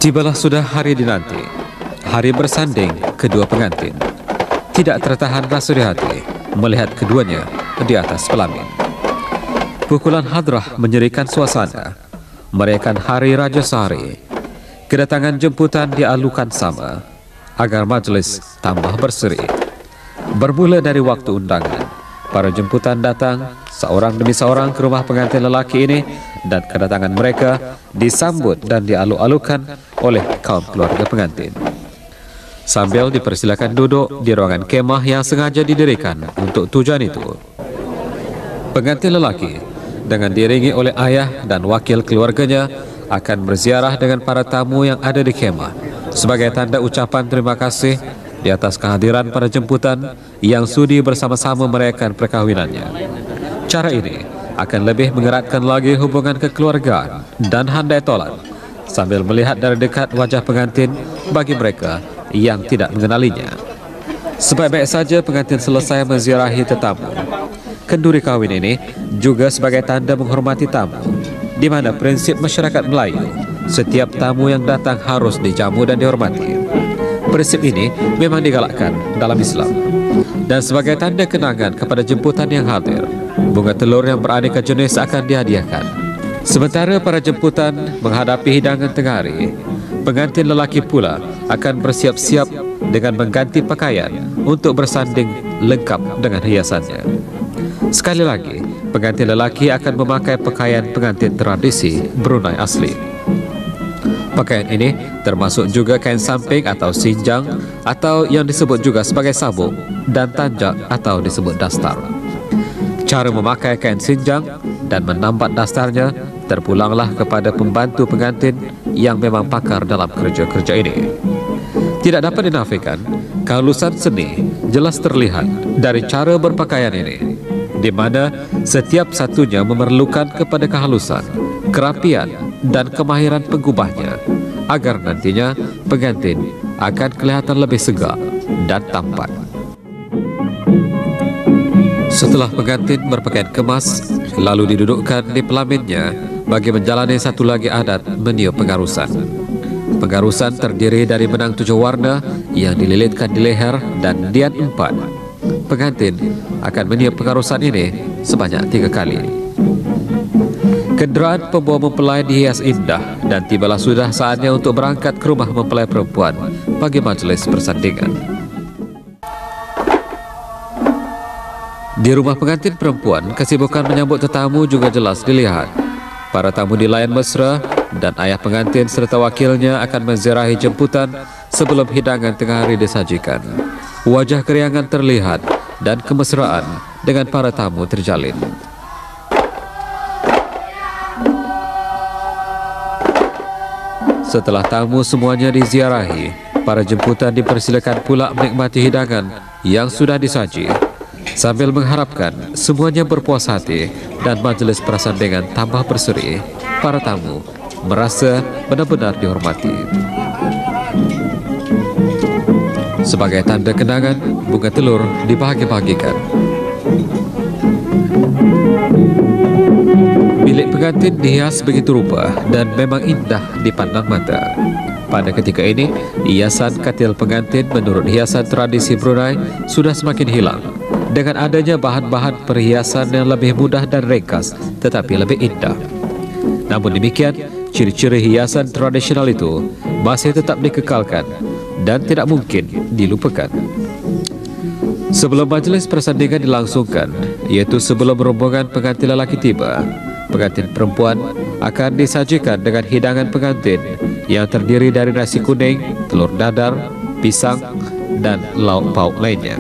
Tibalah sudah hari dinanti, hari bersanding kedua pengantin. Tidak tertahan rasa di hati melihat keduanya di atas pelamin. Pukulan hadrah menyerikan suasana, merayakan hari Raja Sehari. Kedatangan jemputan dialukan sama, agar majlis tambah berseri. Bermula dari waktu undangan, para jemputan datang seorang demi seorang ke rumah pengantin lelaki ini, dan kedatangan mereka disambut dan dialu-alukan oleh kaum keluarga pengantin. Sambil dipersilakan duduk di ruangan kemah yang sengaja didirikan untuk tujuan itu. Pengantin lelaki dengan diiringi oleh ayah dan wakil keluarganya akan berziarah dengan para tamu yang ada di kemah sebagai tanda ucapan terima kasih di atas kehadiran para jemputan yang sudi bersama-sama merayakan perkahwinannya. Cara ini akan lebih mengeratkan lagi hubungan kekeluargaan dan handai tolan sambil melihat dari dekat wajah pengantin bagi mereka yang tidak mengenalinya. Sebaik-baik saja pengantin selesai menziarahi tetamu, kenduri kahwin ini juga sebagai tanda menghormati tamu, di mana prinsip masyarakat Melayu, setiap tamu yang datang harus dijamu dan dihormati. Prinsip ini memang digalakkan dalam Islam. Dan sebagai tanda kenangan kepada jemputan yang hadir, bunga telur yang beraneka jenis akan dihadiahkan. Sementara para jemputan menghadapi hidangan tengah hari, pengantin lelaki pula akan bersiap-siap dengan mengganti pakaian untuk bersanding lengkap dengan hiasannya. Sekali lagi, pengantin lelaki akan memakai pakaian pengantin tradisi Brunei asli. Pakaian ini termasuk juga kain samping atau sinjang, atau yang disebut juga sebagai sabuk, dan tanjak atau disebut dastar. Cara memakai kain sinjang dan menambat dastarnya terpulanglah kepada pembantu pengantin yang memang pakar dalam kerja-kerja ini. Tidak dapat dinafikan, kehalusan seni jelas terlihat dari cara berpakaian ini, di mana setiap satunya memerlukan kepada kehalusan, kerapian, dan kemahiran penggubahnya, agar nantinya pengantin akan kelihatan lebih segar dan tampan. Setelah pengantin berpakaian kemas, lalu didudukkan di pelaminnya bagi menjalani satu lagi adat meniup pengarusan. Pengarusan terdiri dari benang 7 warna yang dililitkan di leher dan dian 4. Pengantin akan meniup pengarusan ini sebanyak 3 kali. Kenderaan pembawa mempelai dihias indah dan tibalah sudah saatnya untuk berangkat ke rumah mempelai perempuan bagi majlis persandingan. Di rumah pengantin perempuan, kesibukan menyambut tetamu juga jelas dilihat. Para tamu dilayan mesra dan ayah pengantin serta wakilnya akan menziarahi jemputan sebelum hidangan tengah hari disajikan. Wajah keriangan terlihat dan kemesraan dengan para tamu terjalin. Setelah tamu semuanya diziarahi, para jemputan dipersilakan pula menikmati hidangan yang sudah disaji, sambil mengharapkan semuanya berpuas hati dan majlis persandingan tambah berseri. Para tamu merasa benar-benar dihormati. Sebagai tanda kenangan, bunga telur dibahagi-bahagikan. Bilik pengantin dihias begitu rupa dan memang indah dipandang mata. Pada ketika ini, hiasan katil pengantin menurut hiasan tradisi Brunei sudah semakin hilang, dengan adanya bahan-bahan perhiasan yang lebih mudah dan ringkas tetapi lebih indah. Namun demikian, ciri-ciri hiasan tradisional itu masih tetap dikekalkan dan tidak mungkin dilupakan. Sebelum majlis persandingan dilangsungkan, yaitu sebelum rombongan pengantin lelaki tiba, pengantin perempuan akan disajikan dengan hidangan pengantin yang terdiri dari nasi kuning, telur dadar, pisang, dan lauk pauk lainnya.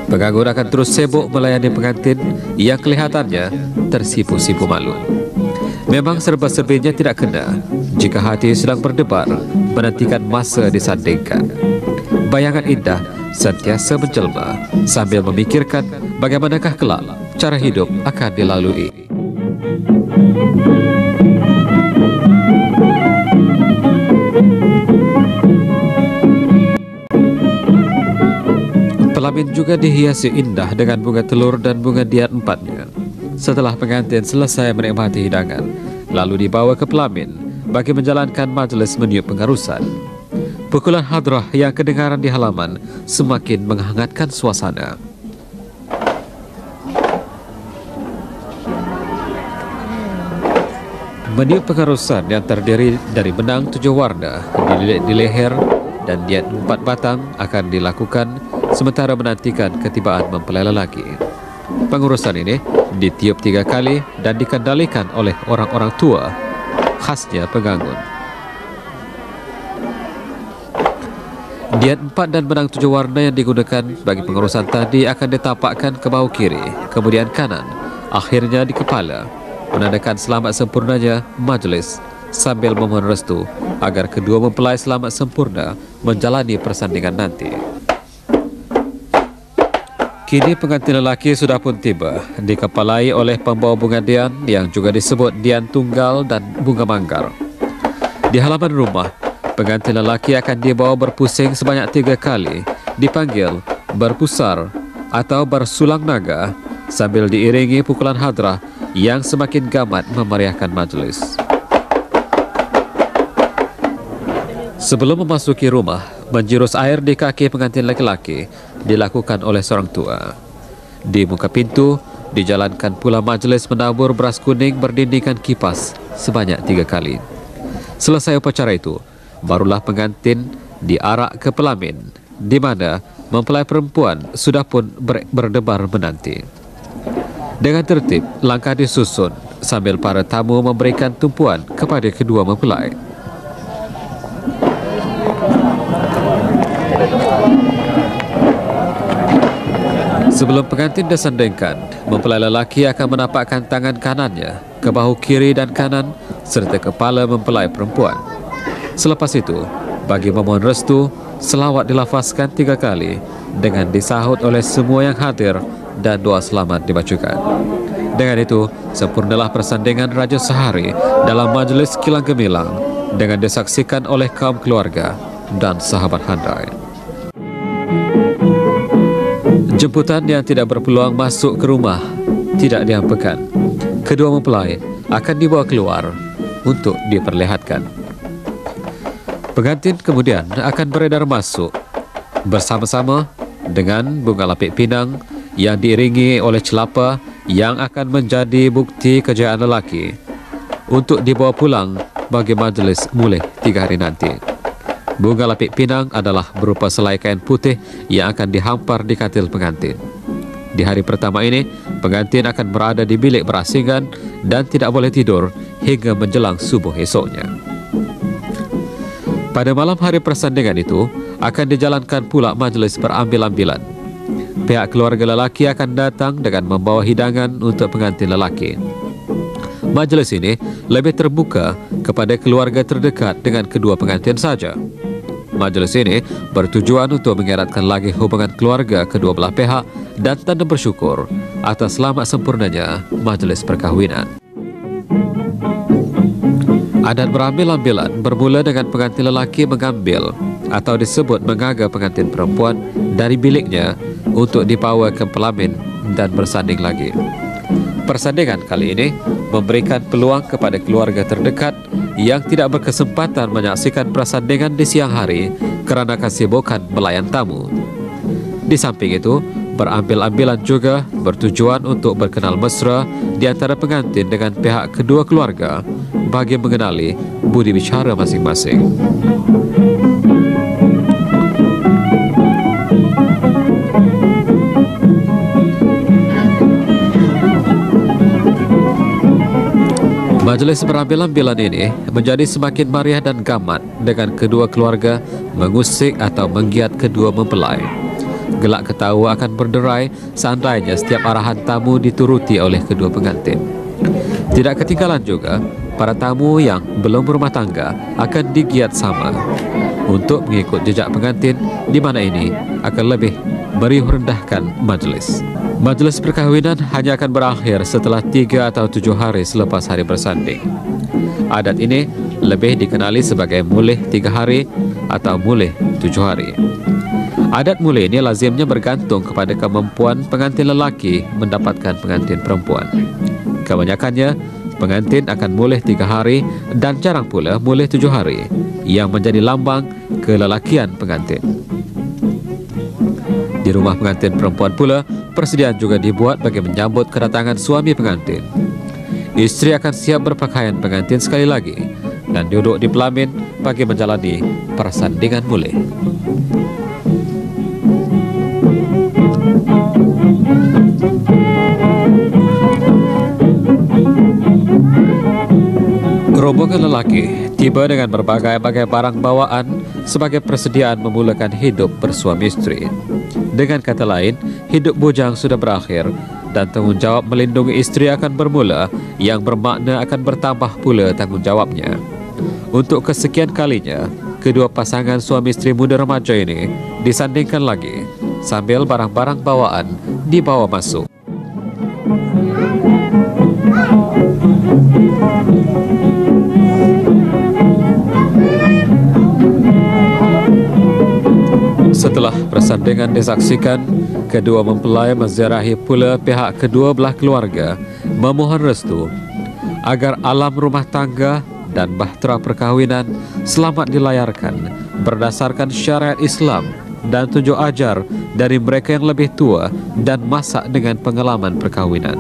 Penganggur akan terus sibuk melayani pengantin yang kelihatannya tersipu-sipu malu. Memang serba-serbinya tidak kena jika hati sedang berdebar menantikan masa disandingkan. Bayangan indah sentiasa menjelma sambil memikirkan bagaimanakah kelak cara hidup akan dilalui. Pelamin juga dihiasi indah dengan bunga telur dan bunga dian 4-nya. Setelah pengantin selesai menikmati hidangan, lalu dibawa ke pelamin bagi menjalankan majlis meniup pengarusan. Pukulan hadrah yang kedengaran di halaman semakin menghangatkan suasana. Meniup pengarusan yang terdiri dari benang 7 warna dililit di leher dan diet 4 batang akan dilakukan sementara menantikan ketibaan mempelai lelaki. Pengurusan ini ditiup 3 kali dan dikendalikan oleh orang-orang tua, khasnya penganggun. Diet 4 dan benang 7 warna yang digunakan bagi pengurusan tadi akan ditapakkan ke bahu kiri, kemudian kanan, akhirnya di kepala, menandakan selamat sempurnanya majlis sambil memohon restu agar kedua mempelai selamat sempurna menjalani persandingan nanti. Kini pengantin lelaki sudah pun tiba, dikepalai oleh pembawa bunga dian yang juga disebut dian tunggal dan bunga manggar. Di halaman rumah, pengantin lelaki akan dibawa berpusing sebanyak 3 kali, dipanggil berpusar atau bersulang naga sambil diiringi pukulan hadrah yang semakin gamat memeriahkan majlis. Sebelum memasuki rumah, menjurus air di kaki pengantin laki-laki dilakukan oleh seorang tua. Di muka pintu, dijalankan pula majlis menabur beras kuning berdindingkan kipas sebanyak 3 kali. Selesai upacara itu, barulah pengantin diarak ke pelamin, di mana mempelai perempuan sudah pun berdebar menanti. Dengan tertib, langkah disusun sambil para tamu memberikan tumpuan kepada kedua mempelai. Sebelum pengantin disandingkan, mempelai lelaki akan menapakkan tangan kanannya ke bahu kiri dan kanan serta kepala mempelai perempuan. Selepas itu, bagi memohon restu, selawat dilafazkan 3 kali dengan disahut oleh semua yang hadir dan doa selamat dibacakan. Dengan itu, sempurnalah persandingan Raja Sehari dalam majlis kilang gemilang dengan disaksikan oleh kaum keluarga dan sahabat handai. Jemputan yang tidak berpeluang masuk ke rumah tidak dihampakan. Kedua mempelai akan dibawa keluar untuk diperlihatkan. Pengantin kemudian akan beredar masuk bersama-sama dengan bunga lapik pinang yang diiringi oleh celapa yang akan menjadi bukti kejayaan lelaki untuk dibawa pulang bagi majlis mulai 3 hari nanti. Bunga lapik pinang adalah berupa selai kain putih yang akan dihampar di katil pengantin. Di hari pertama ini, pengantin akan berada di bilik berasingan dan tidak boleh tidur hingga menjelang subuh esoknya. Pada malam hari persandingan itu, akan dijalankan pula majlis berambil-ambilan. Pihak keluarga lelaki akan datang dengan membawa hidangan untuk pengantin lelaki. Majlis ini lebih terbuka kepada keluarga terdekat dengan kedua pengantin saja. Majlis ini bertujuan untuk mengeratkan lagi hubungan keluarga kedua belah pihak dan tanda bersyukur atas selamat sempurnanya majlis perkahwinan. Adat berambil-ambilan bermula dengan pengantin lelaki mengambil atau disebut mengaga pengantin perempuan dari biliknya untuk dibawa ke pelamin dan bersanding lagi. Persandingan kali ini memberikan peluang kepada keluarga terdekat yang tidak berkesempatan menyaksikan persandingan di siang hari kerana kesibukan melayan tamu. Di samping itu, berambil-ambilan juga bertujuan untuk berkenal mesra di antara pengantin dengan pihak kedua keluarga bagi mengenali budi bicara masing-masing. Majlis berambil-ambilan ini menjadi semakin meriah dan gamat dengan kedua keluarga mengusik atau menggiat kedua mempelai. Gelak ketawa akan berderai seandainya setiap arahan tamu dituruti oleh kedua pengantin. Tidak ketinggalan juga, para tamu yang belum berumah tangga akan digiat sama untuk mengikut jejak pengantin, di mana ini akan lebih meriuh rendahkan majlis. Majlis perkahwinan hanya akan berakhir setelah 3 atau 7 hari selepas hari bersanding. Adat ini lebih dikenali sebagai mulih 3 hari atau mulih 7 hari. Adat mulih ini lazimnya bergantung kepada kemampuan pengantin lelaki mendapatkan pengantin perempuan. Kebanyakannya pengantin akan moleh 3 hari dan jarang pula moleh 7 hari, yang menjadi lambang kelelakian pengantin. Di rumah pengantin perempuan pula, persediaan juga dibuat bagi menyambut kedatangan suami pengantin. Isteri akan siap berpakaian pengantin sekali lagi dan duduk di pelamin bagi menjalani persandingan moleh. Rombongan lelaki tiba dengan berbagai-bagai barang bawaan sebagai persediaan memulakan hidup bersuami isteri. Dengan kata lain, hidup bujang sudah berakhir dan tanggungjawab melindungi isteri akan bermula, yang bermakna akan bertambah pula tanggungjawabnya. Untuk kesekian kalinya, kedua pasangan suami isteri muda remaja ini disandingkan lagi sambil barang-barang bawaan dibawa masuk. Setelah persandingan disaksikan, kedua mempelai menziarahi pula pihak kedua belah keluarga, memohon restu agar alam rumah tangga dan bahtera perkahwinan selamat dilayarkan berdasarkan syariat Islam dan tunjuk ajar dari mereka yang lebih tua dan masak dengan pengalaman perkahwinan.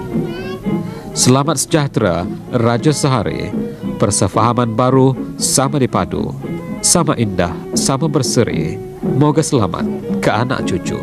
Selamat sejahtera, Raja Sehari, persefahaman baru sama dipadu, sama indah, sama berseri. Moga selamat ke anak cucu.